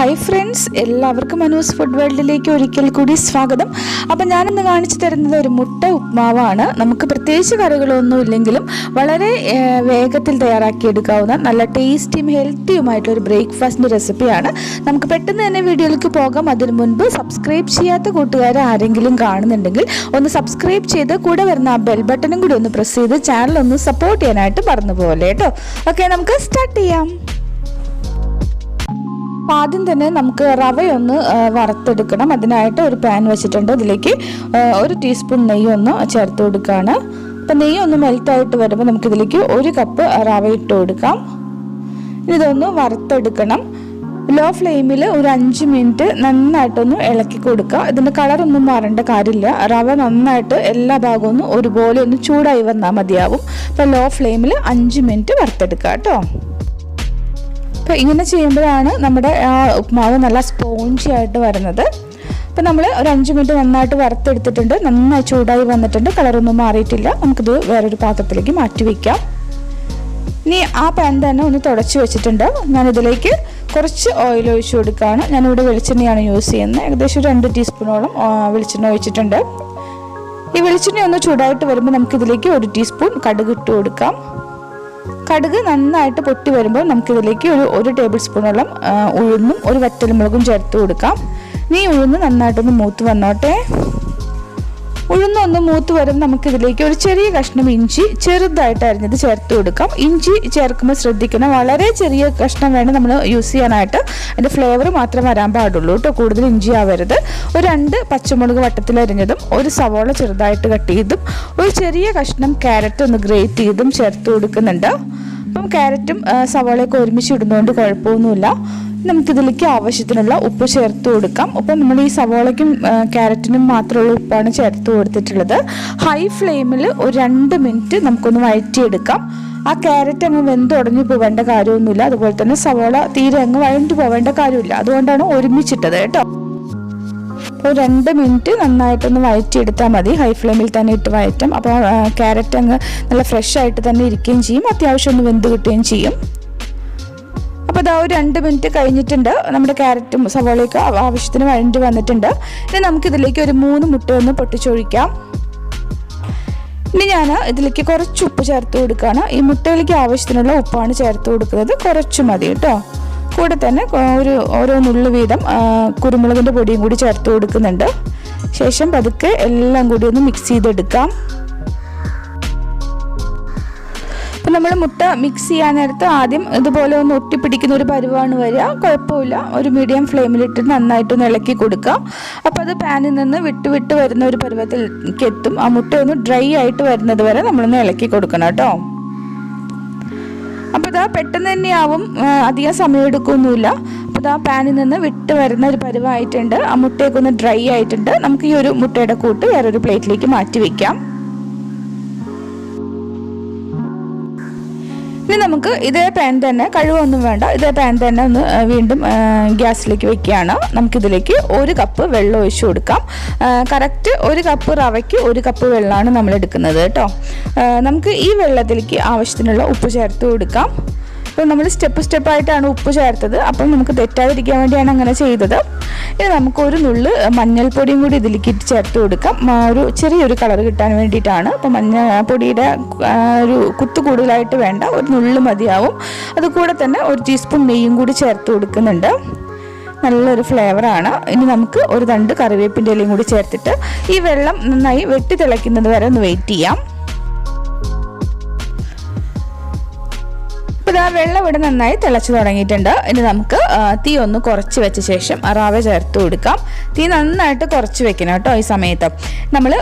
Hi friends, എല്ലാവർക്കും Manu's food വേൾഡിലേക്ക് ഒരിക്കൽ കൂടി സ്വാഗതം. അപ്പം ഞാനിന്ന് കാണിച്ചു തരുന്നത് ഒരു മുട്ട ഉപ്മാവാണ്. നമുക്ക് പ്രത്യേകിച്ച് കറികളൊന്നും ഇല്ലെങ്കിലും വളരെ വേഗത്തിൽ തയ്യാറാക്കിയെടുക്കാവുന്ന നല്ല ടേസ്റ്റിയും ഹെൽത്തിയുമായിട്ടൊരു ബ്രേക്ക്ഫാസ്റ്റിൻ്റെ റെസിപ്പിയാണ്. നമുക്ക് പെട്ടെന്ന് തന്നെ വീഡിയോയിലേക്ക് പോകാം. അതിനു മുൻപ് സബ്സ്ക്രൈബ് ചെയ്യാത്ത കൂട്ടുകാർ ആരെങ്കിലും കാണുന്നുണ്ടെങ്കിൽ ഒന്ന് സബ്സ്ക്രൈബ് ചെയ്ത് കൂടെ വരുന്ന ആ ബെൽ ബട്ടണും കൂടി ഒന്ന് പ്രസ് ചെയ്ത് ചാനൽ ഒന്ന് സപ്പോർട്ട് ചെയ്യാനായിട്ട് മറന്നു പോലെ കേട്ടോ. ഓക്കെ, നമുക്ക് സ്റ്റാർട്ട് ചെയ്യാം. ആദ്യം തന്നെ നമുക്ക് റവയൊന്ന് വറുത്തെടുക്കണം. അതിനായിട്ട് ഒരു പാൻ വെച്ചിട്ടുണ്ട്. ഇതിലേക്ക് 1 ടീസ്പൂൺ നെയ്യൊന്ന് ചേർത്ത് കൊടുക്കുകയാണ്. അപ്പം നെയ്യൊന്ന് മെൽറ്റായിട്ട് വരുമ്പോൾ നമുക്കിതിലേക്ക് 1 കപ്പ് റവ ഇട്ട് കൊടുക്കാം. ഇതൊന്ന് വറുത്തെടുക്കണം. ലോ ഫ്ലെയിമിൽ ഒരു 5 മിനിറ്റ് നന്നായിട്ടൊന്ന് ഇളക്കി കൊടുക്കുക. ഇതിൻ്റെ കളറൊന്നും മാറേണ്ട കാര്യമില്ല. റവ നന്നായിട്ട് എല്ലാ ഭാഗവും ഒരുപോലെ ഒന്ന് ചൂടായി വന്നാൽ മതിയാവും. അപ്പോൾ ലോ ഫ്ലെയിമിൽ 5 മിനിറ്റ് വറുത്തെടുക്കുക കേട്ടോ. അപ്പോൾ ഇങ്ങനെ ചെയ്യുമ്പോഴാണ് നമ്മുടെ ഉപ്മാവ് നല്ല സ്പോഞ്ചി ആയിട്ട് വരുന്നത്. അപ്പോൾ നമ്മൾ ഒരു 5 മിനിറ്റ് നന്നായിട്ട് വറുത്തെടുത്തിട്ടുണ്ട്. നന്നായി ചൂടായി വന്നിട്ടുണ്ട്. കളറൊന്നും മാറിയിട്ടില്ല. നമുക്കിത് വേറൊരു പാത്രത്തിലേക്ക് മാറ്റി വയ്ക്കാം. ഇനി ആ പാൻ തന്നെ ഒന്ന് തുടച്ച് വെച്ചിട്ടുണ്ട്. ഞാനിതിലേക്ക് കുറച്ച് ഓയിൽ ഒഴിച്ച് കൊടുക്കുകയാണ്. ഞാനിവിടെ വെളിച്ചെണ്ണയാണ് യൂസ് ചെയ്യുന്നത്. ഏകദേശം 2 ടീസ്പൂണോളം വെളിച്ചെണ്ണ ഒഴിച്ചിട്ടുണ്ട്. ഈ വെളിച്ചെണ്ണ ഒന്ന് ചൂടായിട്ട് വരുമ്പോൾ നമുക്കിതിലേക്ക് 1 ടീസ്പൂൺ കടുക് ഇട്ട് കൊടുക്കാം. കടുക് നന്നായിട്ട് പൊട്ടി വരുമ്പോൾ നമുക്കിതിലേക്ക് ഒരു ടേബിൾ സ്പൂണോളം ഉഴുന്നും 1 വറ്റൽമുളകും ചേർത്ത് കൊടുക്കാം. ഇനി ഉഴുന്ന് നന്നായിട്ടൊന്ന് മൂത്ത് വന്നോട്ടെ. ഉഴുന്നൊന്ന് മൂത്ത് വരുമ്പോൾ നമുക്കിതിലേക്ക് ഒരു ചെറിയ കഷ്ണം ഇഞ്ചി ചെറുതായിട്ട് അരിഞ്ഞത് ചേർത്ത് കൊടുക്കാം. ഇഞ്ചി ചേർക്കുമ്പോൾ ശ്രദ്ധിക്കണം, വളരെ ചെറിയ കഷ്ണം വേണം നമ്മൾ യൂസ് ചെയ്യാനായിട്ട്. അതിൻ്റെ ഫ്ലേവർ മാത്രം വരാൻ പാടുള്ളൂ കേട്ടോ. കൂടുതൽ ഇഞ്ചി ആവരുത്. ഒരു 2 പച്ചമുളക് വട്ടത്തിലരിഞ്ഞതും 1 സവോള ചെറുതായിട്ട് കട്ട് ചെയ്തും ഒരു ചെറിയ കഷ്ണം ക്യാരറ്റ് ഒന്ന് ഗ്രേറ്റ് ചെയ്തും ചേർത്ത് കൊടുക്കുന്നുണ്ട്. അപ്പം ക്യാരറ്റും സവോളയൊക്കെ ഒരുമിച്ച് ഇടുന്നതുകൊണ്ട് കുഴപ്പമൊന്നുമില്ല. നമുക്കിതിലേക്ക് ആവശ്യത്തിനുള്ള ഉപ്പ് ചേർത്ത് കൊടുക്കാം. അപ്പം നമ്മൾ ഈ സവോളയ്ക്കും ക്യാരറ്റിനും മാത്രമുള്ള ഉപ്പാണ് ചേർത്ത് കൊടുത്തിട്ടുള്ളത്. ഹൈ ഫ്ലെയിമിൽ ഒരു 2 മിനിറ്റ് നമുക്കൊന്ന് വഴറ്റിയെടുക്കാം. ആ ക്യാരറ്റ് അങ്ങ് വെന്തുടഞ്ഞു പോവേണ്ട കാര്യമൊന്നുമില്ല. അതുപോലെ തന്നെ സവോള തീരെ അങ്ങ് വഴണ്ടു പോവേണ്ട കാര്യമില്ല. അതുകൊണ്ടാണ് ഒരുമിച്ചിട്ടത് കേട്ടോ. അപ്പോൾ 2 മിനിറ്റ് നന്നായിട്ടൊന്ന് വഴറ്റിയെടുത്താൽ മതി. ഹൈ ഫ്ലെയിമിൽ തന്നെ ഇട്ട് വഴറ്റാം. അപ്പോൾ ക്യാരറ്റ് അങ്ങ് നല്ല ഫ്രഷ് ആയിട്ട് തന്നെ ഇരിക്കുകയും ചെയ്യും. അത്യാവശ്യം ഒന്ന് വെന്ത് കിട്ടുകയും ചെയ്യും. അപ്പോൾ ഇതാ ഒരു 2 മിനിറ്റ് കഴിഞ്ഞിട്ടുണ്ട്. നമ്മുടെ ക്യാരറ്റും സവോളയൊക്കെ ആവശ്യത്തിന് വഴണ്ടി വന്നിട്ടുണ്ട്. ഇനി നമുക്കിതിലേക്ക് ഒരു 3 മുട്ടയൊന്ന് പൊട്ടിച്ചൊഴിക്കാം. ഇനി ഞാൻ ഇതിലേക്ക് കുറച്ച് ഉപ്പ് ചേർത്ത് കൊടുക്കുകയാണ്. ഈ മുട്ടയിലേക്ക് ആവശ്യത്തിനുള്ള ഉപ്പാണ് ചേർത്ത് കൊടുക്കുന്നത്. കുറച്ച് മതി കേട്ടോ. കൂടെ തന്നെ ഓരോ നുള്ളു വീതം കുരുമുളകിൻ്റെ പൊടിയും കൂടി ചേർത്ത് കൊടുക്കുന്നുണ്ട്. ശേഷം പതുക്കെ എല്ലാം കൂടി ഒന്ന് മിക്സ് ചെയ്തെടുക്കാം. അപ്പം നമ്മൾ മുട്ട മിക്സ് ചെയ്യാൻ നേരത്ത് ആദ്യം ഇതുപോലെ ഒന്ന് ഒട്ടിപ്പിടിക്കുന്ന ഒരു പരുവാണ് വരിക. കുഴപ്പമില്ല. ഒരു മീഡിയം ഫ്ലെയിമിലിട്ട് നന്നായിട്ടൊന്ന് ഇളക്കി കൊടുക്കാം. അപ്പോൾ അത് പാനിൽ നിന്ന് വിട്ട് വരുന്ന ഒരു പരുവത്തിലേക്ക് എത്തും. ആ മുട്ട ഒന്ന് ഡ്രൈ ആയിട്ട് വരുന്നത് വരെ നമ്മളൊന്ന് ഇളക്കി കൊടുക്കണം കേട്ടോ. അപ്പോൾ ഇതാ പെട്ടെന്ന് തന്നെയാവും, അധികം സമയം എടുക്കൊന്നുമില്ല. അപ്പോൾ ഇതാ പാനിൽ നിന്ന് വിട്ട് വരുന്ന ഒരു പരുവായിട്ടുണ്ട്. ആ മുട്ടയൊക്കെ ഒന്ന് ഡ്രൈ ആയിട്ടുണ്ട്. നമുക്ക് ഈ ഒരു മുട്ടയുടെ കൂട്ട് വേറൊരു പ്ലേറ്റിലേക്ക് മാറ്റി വയ്ക്കാം. ഇനി നമുക്ക് ഇതേ പാൻ തന്നെ, കഴിവൊന്നും വേണ്ട, ഇതേ പാൻ തന്നെ ഒന്ന് വീണ്ടും ഗ്യാസിലേക്ക് വെക്കുകയാണ്. നമുക്കിതിലേക്ക് 1 കപ്പ് വെള്ളം ഒഴിച്ചു കൊടുക്കാം. കറക്റ്റ് 1 കപ്പ് റവയ്ക്ക് 1 കപ്പ് വെള്ളമാണ് നമ്മൾ എടുക്കുന്നത് കേട്ടോ. നമുക്ക് ഈ വെള്ളത്തിലേക്ക് ആവശ്യത്തിനുള്ള ഉപ്പ് ചേർത്ത് കൊടുക്കാം. അപ്പോൾ നമ്മൾ സ്റ്റെപ്പായിട്ടാണ് ഉപ്പ് ചേർത്തത്. അപ്പം നമുക്ക് തെറ്റാതിരിക്കാൻ വേണ്ടിയാണ് അങ്ങനെ ചെയ്തത്. ഇനി നമുക്ക് ഒരു നുള്ള് മഞ്ഞൾപ്പൊടിയും കൂടി ഇതിലേക്ക് ഇട്ട് ചേർത്ത് കൊടുക്കാം. ഒരു ചെറിയൊരു കളർ കിട്ടാൻ വേണ്ടിയിട്ടാണ്. അപ്പോൾ മഞ്ഞൾപ്പൊടിയുടെ ഒരു കുത്ത് കൂടുതലായിട്ട് വേണ്ട, ഒരു നുള്ള് മതിയാവും. അതുകൂടെ തന്നെ 1 ടീസ്പൂൺ നെയ്യും കൂടി ചേർത്ത് കൊടുക്കുന്നുണ്ട്. നല്ലൊരു ഫ്ലേവറാണ്. ഇനി നമുക്ക് ഒരു 2 കറിവേപ്പിൻ്റെ ഇലയും കൂടി ചേർത്തിട്ട് ഈ വെള്ളം നന്നായി വെട്ടി തിളയ്ക്കുന്നത് വരെ ഒന്ന് വെയിറ്റ് ചെയ്യാം. ആ വെള്ളം ഇവിടെ നന്നായി തിളച്ചു തുടങ്ങിയിട്ടുണ്ട്. ഇനി നമുക്ക് തീ ഒന്ന് കുറച്ച് വെച്ച ശേഷം റവ ചേർത്ത് കൊടുക്കാം. തീ നന്നായിട്ട് കുറച്ച് വെക്കണം കേട്ടോ. ഈ സമയത്ത് നമ്മൾ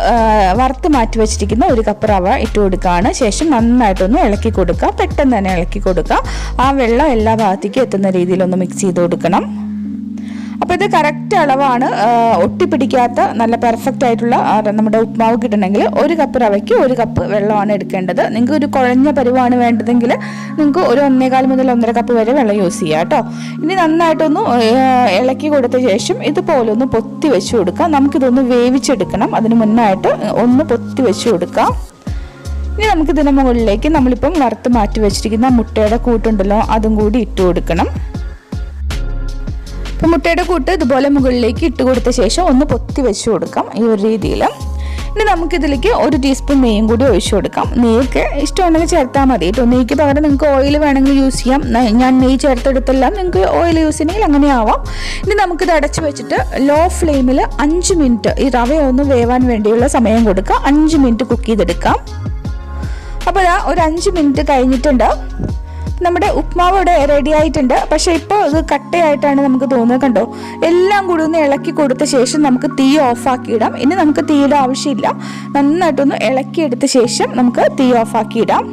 വറുത്ത് മാറ്റി വെച്ചിരിക്കുന്ന 1 കപ്പ് റവ ഇട്ട് കൊടുക്കുകയാണ്. ശേഷം നന്നായിട്ടൊന്ന് ഇളക്കി കൊടുക്കുക. പെട്ടെന്ന് തന്നെ ഇളക്കി കൊടുക്കുക. ആ വെള്ളം എല്ലാ ഭാഗത്തേക്കും എത്തുന്ന രീതിയിലൊന്ന് മിക്സ് ചെയ്ത് കൊടുക്കണം. അപ്പോൾ ഇത് കറക്റ്റ് അളവാണ്. ഒട്ടിപ്പിടിക്കാത്ത നല്ല പെർഫെക്റ്റ് ആയിട്ടുള്ള നമ്മുടെ ഉപ്മാവ് കിട്ടണമെങ്കിൽ 1 കപ്പ് റവയ്ക്ക് 1 കപ്പ് വെള്ളമാണ് എടുക്കേണ്ടത്. നിങ്ങൾക്ക് ഒരു കുഴഞ്ഞ പരുവാണ് വേണ്ടതെങ്കിൽ നിങ്ങൾക്ക് ഒരു 1.25 മുതൽ 1.5 കപ്പ് വരെ വെള്ളം യൂസ് ചെയ്യാം കേട്ടോ. ഇനി നന്നായിട്ടൊന്ന് ഇളക്കി കൊടുത്ത ശേഷം ഇതുപോലെ ഒന്ന് പൊത്തി വെച്ച് കൊടുക്കാം. നമുക്കിതൊന്ന് വേവിച്ചെടുക്കണം. അതിന് മുന്നായിട്ട് ഒന്ന് പൊത്തി വെച്ച് കൊടുക്കാം. ഇനി നമുക്കിതിന് മുകളിലേക്ക് നമ്മളിപ്പം വറുത്ത് മാറ്റി വെച്ചിരിക്കുന്ന മുട്ടയുടെ കൂട്ടുണ്ടല്ലോ, അതും കൂടി ഇട്ട് കൊടുക്കണം. അപ്പോൾ മുട്ടയുടെ കൂട്ട് ഇതുപോലെ മുകളിലേക്ക് ഇട്ട് കൊടുത്ത ശേഷം ഒന്ന് പൊത്തി വെച്ച് കൊടുക്കാം ഈ ഒരു രീതിയിൽ. ഇനി നമുക്കിതിലേക്ക് 1 ടീസ്പൂൺ നെയ്യും കൂടി ഒഴിച്ചു കൊടുക്കാം. നെയ്യൊക്കെ ഇഷ്ടമുണ്ടെങ്കിൽ ചേർത്താൽ മതി കേട്ടോ. നെയ്ക്ക് പകരം നിങ്ങൾക്ക് ഓയിൽ വേണമെങ്കിൽ യൂസ് ചെയ്യാം. ഞാൻ നെയ്യ് ചേർത്തെടുത്തല്ല, നിങ്ങൾക്ക് ഓയിൽ യൂസ് ചെയ്യണമെങ്കിൽ അങ്ങനെ ആവാം. ഇനി നമുക്കിത് അടച്ച് വെച്ചിട്ട് ലോ ഫ്ലെയിമിൽ 5 മിനിറ്റ് ഈ റവ ഒന്ന് വേവാൻ വേണ്ടിയുള്ള സമയം കൊടുക്കുക. 5 മിനിറ്റ് കുക്ക് ചെയ്തെടുക്കാം. അപ്പോൾ ഒരു 5 മിനിറ്റ് കഴിഞ്ഞിട്ടുണ്ട്. നമ്മുടെ ഉപ്മാവ് ഇവിടെ റെഡി ആയിട്ടുണ്ട്. പക്ഷേ ഇപ്പോൾ ഇത് കട്ടയായിട്ടാണ് നമുക്ക് തോന്നുന്നത്. കണ്ടോ, എല്ലാം കൂടി ഒന്ന് ഇളക്കി കൊടുത്ത ശേഷം നമുക്ക് തീ ഓഫാക്കിയിടാം. ഇനി നമുക്ക് തീയുടെ ആവശ്യമില്ല. നന്നായിട്ടൊന്ന് ഇളക്കിയെടുത്ത ശേഷം നമുക്ക് തീ ഓഫാക്കിയിടാം.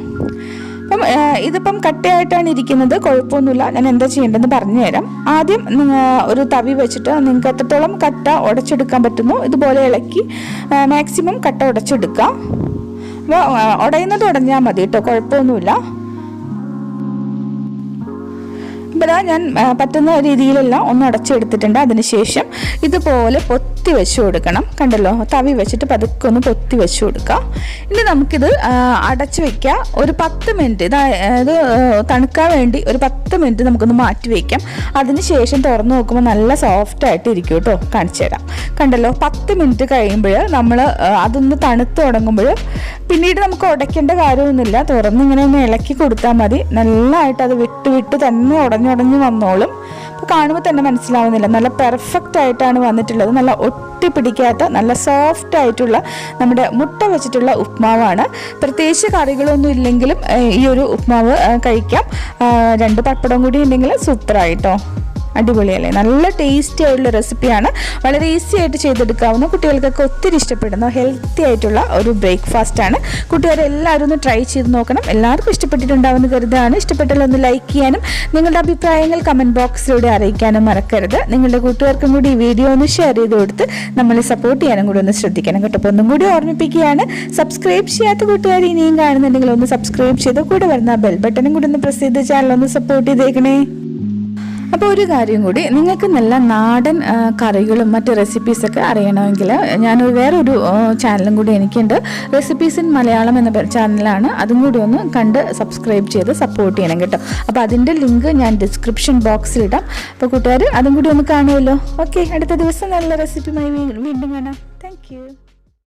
അപ്പം ഇതിപ്പം കട്ടയായിട്ടാണ് ഇരിക്കുന്നത്, കുഴപ്പമൊന്നുമില്ല. ഞാൻ എന്താ ചെയ്യേണ്ടതെന്ന് പറഞ്ഞു തരാം. ആദ്യം ഒരു തവി വെച്ചിട്ട് നിങ്ങൾക്ക് എത്രത്തോളം കട്ട ഉടച്ചെടുക്കാൻ പറ്റുമോ ഇതുപോലെ ഇളക്കി മാക്സിമം കട്ട ഉടച്ചെടുക്കുക. അപ്പോൾ ഉടയുന്നത് ഉടഞ്ഞാൽ മതി കേട്ടോ, കുഴപ്പമൊന്നുമില്ല. ഇപ്പോൾ ഞാൻ പറ്റുന്ന രീതിയിലെല്ലാം ഒന്ന് അടച്ചെടുത്തിട്ടുണ്ട്. അതിനുശേഷം ഇതുപോലെ പൊത്തി വെച്ച് കൊടുക്കണം. കണ്ടല്ലോ, തവി വെച്ചിട്ട് പതുക്കെ ഒന്ന് പൊത്തി വെച്ച് കൊടുക്കുക. ഇനി നമുക്കിത് അടച്ചു വയ്ക്കുക. ഒരു 10 മിനിറ്റ്, ഇത് തണുക്കാൻ വേണ്ടി ഒരു 10 മിനിറ്റ് നമുക്കൊന്ന് മാറ്റി വയ്ക്കാം. അതിനുശേഷം തുറന്ന് നോക്കുമ്പോൾ നല്ല സോഫ്റ്റായിട്ട് ഇരിക്കും കേട്ടോ. കാണിച്ചു തരാം. കണ്ടല്ലോ, 10 മിനിറ്റ് കഴിയുമ്പോൾ നമ്മൾ അതൊന്ന് തണുത്ത് തുടങ്ങുമ്പോൾ പിന്നീട് നമുക്ക് ഉടയ്ക്കേണ്ട കാര്യമൊന്നുമില്ല. തുറന്നിങ്ങനെ ഒന്ന് ഇളക്കി കൊടുത്താൽ മതി. നല്ലതായിട്ട് അത് വിട്ട് തന്നെ ഉടഞ്ഞുടഞ്ഞ് വന്നോളും. അപ്പോൾ കാണുമ്പോൾ തന്നെ മനസ്സിലാവുന്നില്ല, നല്ല പെർഫെക്റ്റ് ആയിട്ടാണ് വന്നിട്ടുള്ളത്. നല്ല ഒട്ടിപ്പിടിക്കാത്ത നല്ല സോഫ്റ്റ് ആയിട്ടുള്ള നമ്മുടെ മുട്ട വെച്ചിട്ടുള്ള ഉപ്മാവാണ്. പ്രത്യേകിച്ച് കറികളൊന്നും ഇല്ലെങ്കിലും ഈ ഒരു ഉപ്മാവ് കഴിക്കാം. 2 പപ്പടം കൂടി ഉണ്ടെങ്കിൽ സൂപ്പറായിട്ടോ. അടിപൊളിയല്ലേ? നല്ല ടേസ്റ്റി ആയിട്ടുള്ള റെസിപ്പിയാണ്. വളരെ ഈസി ആയിട്ട് ചെയ്തെടുക്കാവുന്ന, കുട്ടികൾക്കൊക്കെ ഒത്തിരി ഇഷ്ടപ്പെടുന്ന ഹെൽത്തി ആയിട്ടുള്ള ഒരു ബ്രേക്ക്ഫാസ്റ്റാണ്. കൂട്ടുകാരെല്ലാവരും ഒന്ന് ട്രൈ ചെയ്ത് നോക്കണം. എല്ലാവർക്കും ഇഷ്ടപ്പെട്ടിട്ടുണ്ടാവുമെന്ന് കരുതാണ്. ഇഷ്ടപ്പെട്ടാൽ ഒന്ന് ലൈക്ക് ചെയ്യാനും നിങ്ങളുടെ അഭിപ്രായങ്ങൾ കമൻറ്റ് ബോക്സിലൂടെ അറിയിക്കാനും മറക്കരുത്. നിങ്ങളുടെ കൂട്ടുകാർക്കും കൂടി ഈ വീഡിയോ ഒന്ന് ഷെയർ ചെയ്ത് കൊടുത്ത് നമ്മളെ സപ്പോർട്ട് ചെയ്യാനും കൂടി ഒന്ന് ശ്രദ്ധിക്കണം കേട്ടോ. അപ്പോൾ ഒന്നും കൂടി ഓർമ്മിപ്പിക്കുകയാണ്, സബ്സ്ക്രൈബ് ചെയ്യാത്ത കൂട്ടുകാർ ഇനിയും കാണുന്നുണ്ടെങ്കിൽ ഒന്ന് സബ്സ്ക്രൈബ് ചെയ്ത് കൂടെ വരുന്ന ബെൽ ബട്ടണും കൂടി ഒന്ന് പ്രസ് ചെയ്ത് ചാനൽ ഒന്ന് സപ്പോർട്ട് ചെയ്തേക്കണേ. അപ്പോൾ ഒരു കാര്യം കൂടി, നിങ്ങൾക്ക് നല്ല നാടൻ കറികളും മറ്റ് റെസിപ്പീസൊക്കെ അറിയണമെങ്കിൽ ഞാൻ വേറൊരു ചാനലും കൂടി എനിക്കുണ്ട്. റെസിപ്പീസ് ഇൻ മലയാളം എന്ന ചാനലാണ്. അതും കൂടി ഒന്ന് കണ്ട് സബ്സ്ക്രൈബ് ചെയ്ത് സപ്പോർട്ട് ചെയ്യണം കേട്ടോ. അപ്പോൾ അതിൻ്റെ ലിങ്ക് ഞാൻ ഡിസ്ക്രിപ്ഷൻ ബോക്സിലിടാം. അപ്പോൾ കൂട്ടുകാർ അതും കൂടി ഒന്ന് കാണുമല്ലോ. ഓക്കെ, അടുത്ത ദിവസം നല്ല റെസിപ്പിയുമായി വീണ്ടും കാണാം. Thank you.